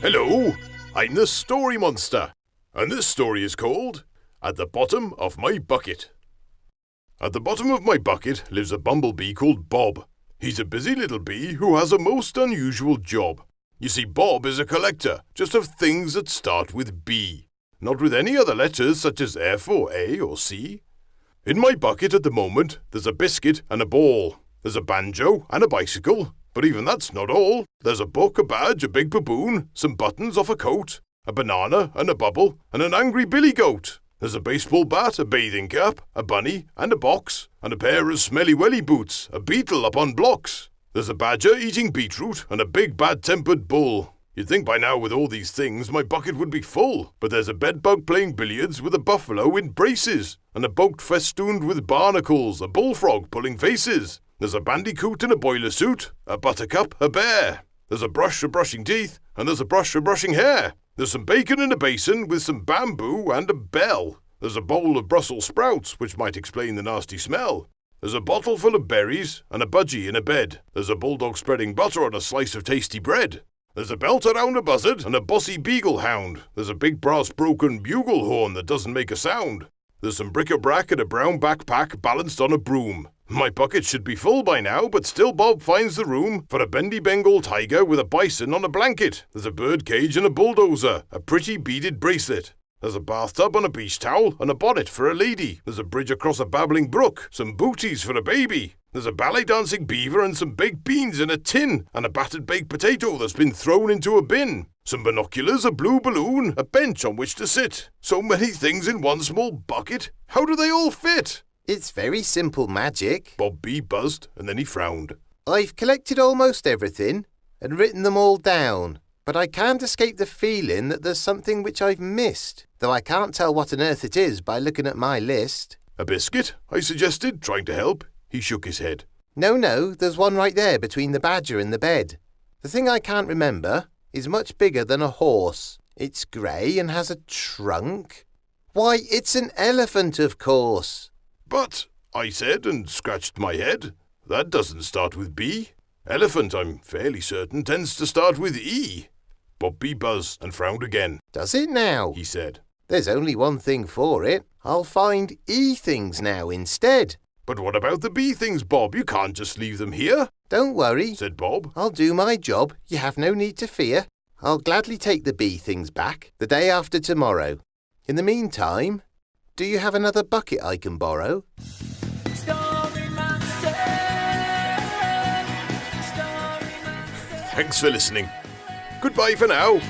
Hello, I'm the StoryMonster, and this story is called At the Bottom of My Bucket. At the bottom of my bucket lives a bumblebee called Bob. He's a busy little bee who has a most unusual job. You see, Bob is a collector, just of things that start with B, not with any other letters such as F or A or C. In my bucket at the moment, there's a biscuit and a ball. There's a banjo and a bicycle. But even that's not all. There's a book, a badge, a big baboon, some buttons off a coat, a banana and a bubble, and an angry billy goat. There's a baseball bat, a bathing cap, a bunny and a box, and a pair of smelly welly boots, a beetle up on blocks. There's a badger eating beetroot, and a big bad-tempered bull. You'd think by now with all these things my bucket would be full, but there's a bedbug playing billiards with a buffalo in braces, and a boat festooned with barnacles, a bullfrog pulling faces. There's a bandicoot in a boiler suit, a buttercup, a bear. There's a brush for brushing teeth, and there's a brush for brushing hair. There's some bacon in a basin with some bamboo and a bell. There's a bowl of Brussels sprouts, which might explain the nasty smell. There's a bottle full of berries and a budgie in a bed. There's a bulldog spreading butter on a slice of tasty bread. There's a belt around a buzzard and a bossy beagle hound. There's a big brass broken bugle horn that doesn't make a sound. There's some bric-a-brac and a brown backpack balanced on a broom. My bucket should be full by now, but still Bob finds the room for a bendy Bengal tiger with a bison on a blanket. There's a bird cage and a bulldozer, a pretty beaded bracelet. There's a bathtub on a beach towel and a bonnet for a lady. There's a bridge across a babbling brook, some booties for a baby. There's a ballet dancing beaver and some baked beans in a tin, and a battered baked potato that's been thrown into a bin. Some binoculars, a blue balloon, a bench on which to sit. So many things in one small bucket. How do they all fit? It's very simple magic. Bob B buzzed, and then he frowned. I've collected almost everything and written them all down, but I can't escape the feeling that there's something which I've missed, though I can't tell what on earth it is by looking at my list. A biscuit? I suggested, trying to help. He shook his head. No, there's one right there between the badger and the bed. The thing I can't remember is much bigger than a horse. It's grey and has a trunk. Why, it's an elephant, of course. But, I said and scratched my head, that doesn't start with B. Elephant, I'm fairly certain, tends to start with E. Bob B buzzed and frowned again. Does it now? He said. There's only one thing for it. I'll find E things now instead. But what about the B things, Bob? You can't just leave them here. Don't worry, said Bob. I'll do my job. You have no need to fear. I'll gladly take the B things back the day after tomorrow. In the meantime, do you have another bucket I can borrow? Thanks for listening. Goodbye for now.